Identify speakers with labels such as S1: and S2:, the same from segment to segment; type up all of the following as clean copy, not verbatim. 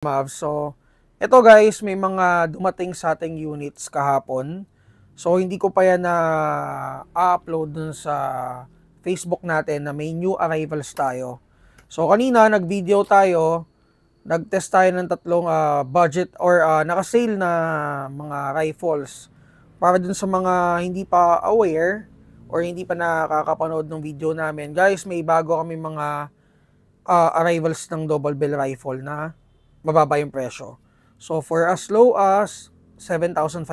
S1: So, ito guys, may mga dumating sa ating units kahapon. So, hindi ko pa yan na-upload dun sa Facebook natin na may new arrivals tayo. So, kanina nag-video tayo, nag-test tayo ng tatlong budget or naka-sale na mga rifles. Para dun sa mga hindi pa aware or hindi pa nakakapanood ng video namin. Guys, may bago kami mga arrivals ng double barrel rifle na mababa yung presyo. So, for as low as 7,500.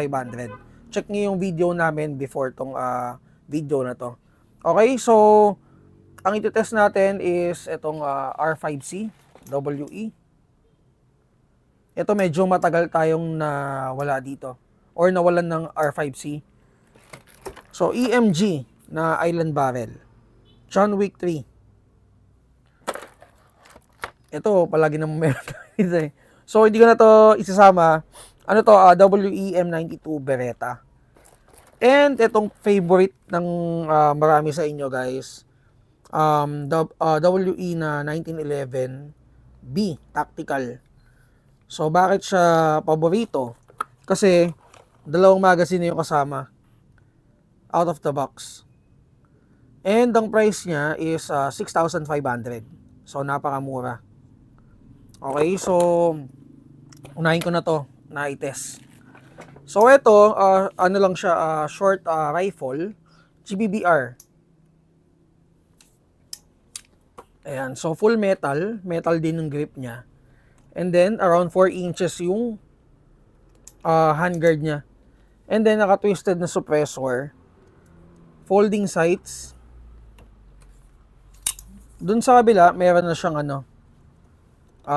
S1: Check nyo yung video namin before tong video na to. Okay, so, ang iti-test natin is itong R5C WE. Ito medyo matagal tayong nawala dito. Or nawalan ng R5C. So, EMG na Island Barrel. John Wick 3. Ito, palagi naman meron tayo. So, hindi ko na to isasama. Ano to? WEM92 Beretta. And itong favorite ng marami sa inyo guys. WE na 1911B Tactical. So, bakit siya paborito? Kasi, dalawang magazine na yung kasama. Out of the box. And ang price niya is 6,500. So, napakamura. Okay, so unahin ko na to na i-test. So ito, ano lang siya, short rifle, GBBR. Ayan, so full metal, metal din yung grip niya. And then around 4 inches yung handguard niya. And then naka-twisted na suppressor, folding sights. Dun sa kabila, meron na siyang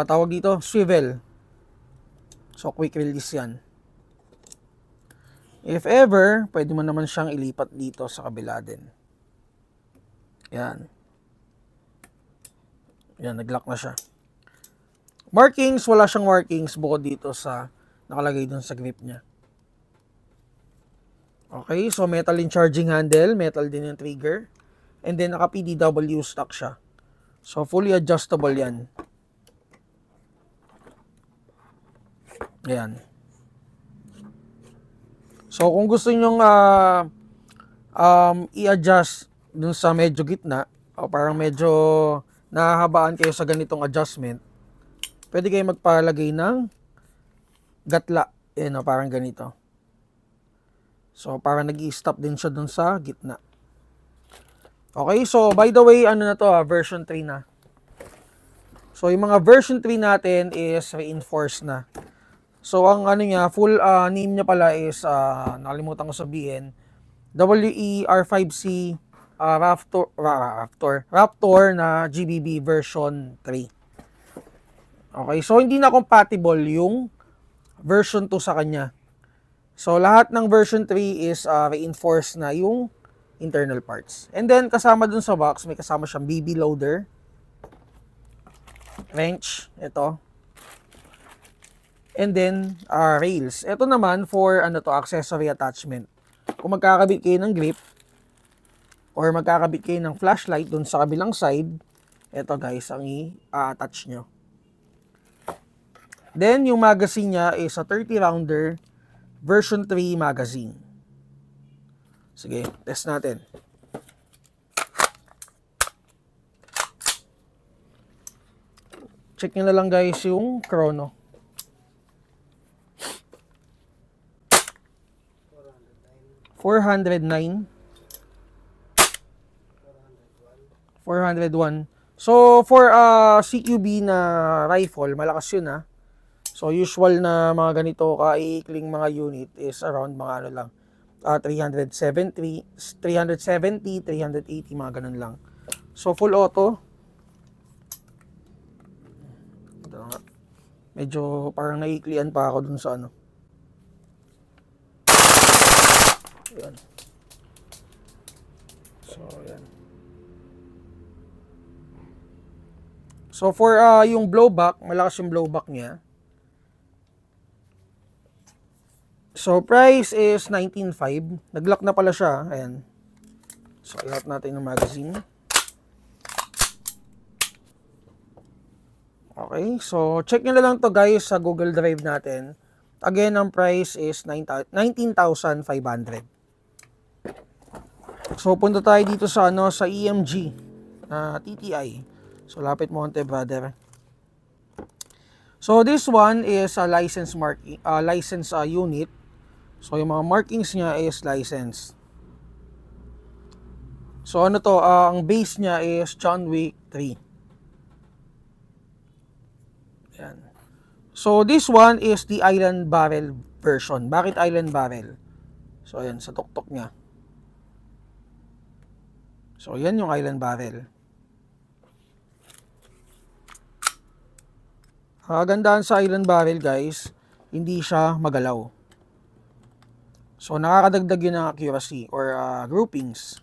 S1: tawag dito, swivel. So, quick release yan. If ever, pwede mo naman siyang ilipat dito sa kabila din. Yan. Yan, nag-lock na siya. Markings, wala siyang markings bukod dito sa nakalagay dun sa grip niya. Okay, so metal yung charging handle, metal din yung trigger. And then, naka-PDW stock siya. So, fully adjustable yan. Ayan. So, kung gusto nyong i-adjust dun sa medyo gitna, o parang medyo nahahabaan kayo sa ganitong adjustment, pwede kayo magpalagay ng gatla. Ayan, parang ganito. So, parang nag-i-stop din siya dun sa gitna. Okay, so by the way, ano na to, version 3 na. So, yung mga version 3 natin is reinforced na. So, ang ano niya, full name niya pala is, nakalimutan ko sabihin, WER5C Raptor na GBB version 3. Okay, so hindi na compatible yung version 2 sa kanya. So, lahat ng version 3 is reinforced na yung internal parts. And then, kasama dun sa box, may kasama siyang BB loader, wrench, ito. And then, rails. Ito naman for accessory attachment. Kung magkakabit kayo ng grip or magkakabit kayo ng flashlight dun sa kabilang side, ito guys, ang i-attach nyo. Then, yung magazine niya is a 30 rounder version 3 magazine. Sige, test natin. Check nyo na lang guys yung chrono. 409. 401. So, for CQB na rifle, malakas yun . So, usual na mga ganito kaikling mga unit is around mga ano lang, 370, 380, mga ganun lang. So, full auto. Medyo parang naiklian pa ako dun sa Ayan. So, ayan. So, for yung blowback, malakas yung blowback niya. So, price is 19,500. Nag-lock na pala siya. Ayan. So, i-lock natin yung magazine. Okay, so check nyo na lang to guys sa Google Drive natin. Again, ang price is 19,500. So punta tayo dito sa sa EMG TTI. So lapit mo onte, brother. So this one is a license unit. So yung mga markings niya is license. So ano to, ang base niya is John Wick 3. Yan. So this one is the Island Barrel version. Bakit Island Barrel? So ayan, sa tuktok niya. So yan yung Island Barrel. Kagandahan sa Island Barrel guys, hindi siya magalaw. So nakakadagdag yun ng accuracy or groupings.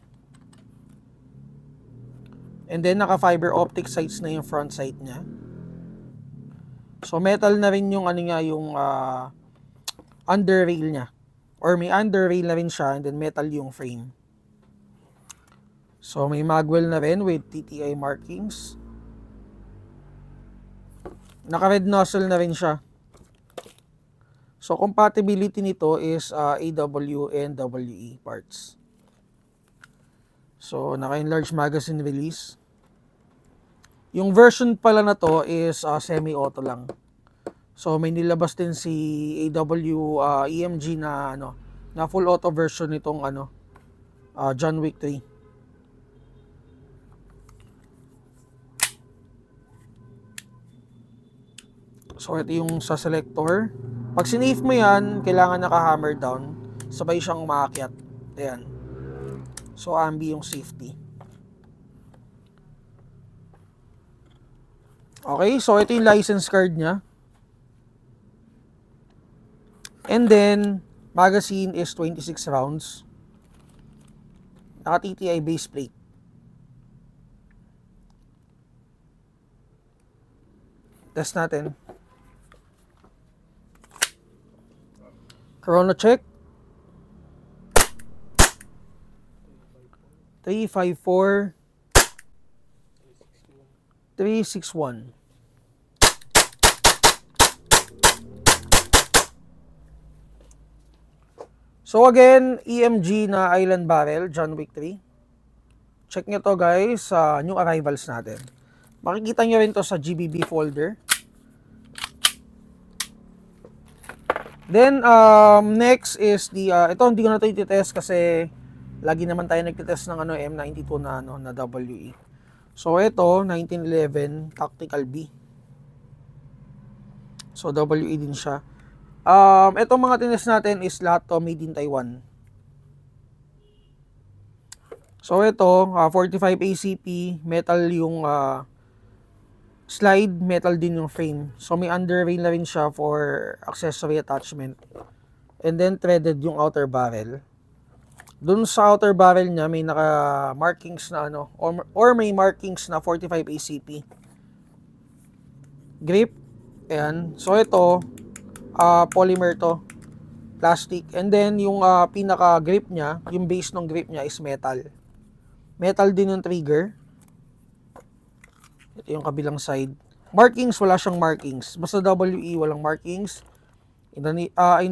S1: And then naka fiber optic sights na yung front sight niya. So metal na rin yung niya, yung under rail niya. Or may under rail na rin siya, and then metal yung frame. So may magwell na rin with TTI markings. Naka red nozzle na rin siya. So compatibility nito is AW and WE parts. So naka-enlarge magazine release. Yung version pala na to is semi-auto lang. So may nilabas din si AW EMG na na full auto version nitong John Wick 3. So ito yung sa selector. Pag sinave mo yan, kailangan naka-hammer down, sabay siyang umaakyat. Ayan. So ambi yung safety. Okay, so ito yung license card niya. And then, magazine is 26 rounds. Naka-TTI base plate. Test natin. Chrono check. 354 361. So again, EMG na Island Barrel, John Wick 3. Check nyo to guys sa new arrivals natin. Makikita nyo rin to sa GBB folder. Then, next is the, ito hindi ko na ito i-test kasi lagi naman tayo nagtitest ng M92 na, na WE. So ito, 1911 Tactical B. So WE din siya. Itong mga tinest natin is lahat to made in Taiwan. So ito, 45 ACP, metal yung slide, metal din yung frame. So may under rail na rin siya for accessory attachment. And then threaded yung outer barrel. Dun sa outer barrel niya may naka markings na or may markings na 45 ACP. Grip. Ayan. So ito, polymer to, plastic, and then yung pinaka grip niya, yung base ng grip niya is metal. Metal din yung trigger. Ito yung kabilang side. Markings, wala siyang markings. Basta WE, walang markings. In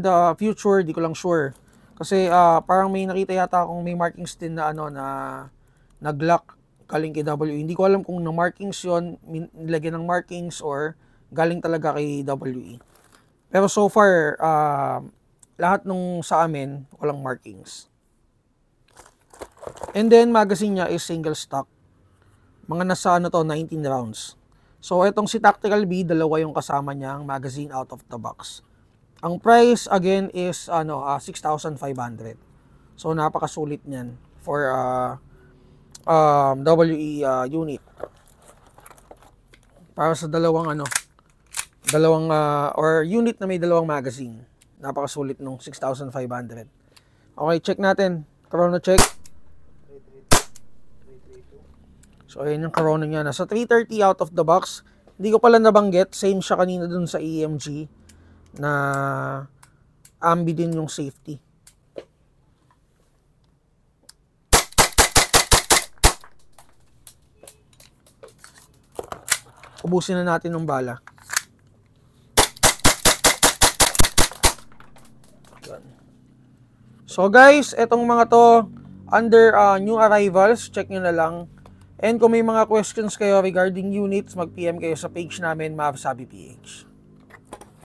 S1: the future, di ko lang sure. Kasi parang may nakita yata akong may markings din na na Glock galing kay WE. Hindi ko alam kung na markings yon, nilagyan ng markings or galing talaga kay WE. Pero so far, lahat nung sa amin, walang markings. And then, magazine niya is single stock. Mga nasa 19 rounds. So, itong si Tactical B, dalawa yung kasama niyang magazine out of the box. Ang price, again, is 6,500. So, napakasulit niyan for WE unit. Para sa dalawang or unit na may dalawang magazine. Napakasulit nung 6,500. Okay, check natin. Chrono check. So, ayun yung chrono niya. Nasa 330 out of the box. Hindi ko pala nabanggit. Same siya kanina dun sa EMG na ambi din yung safety. Ubusin na natin ng bala. So guys, etong mga to, under new arrivals, check nyo na lang. And kung may mga questions kayo regarding units, mag-PM kayo sa page namin, Mavsabi PH.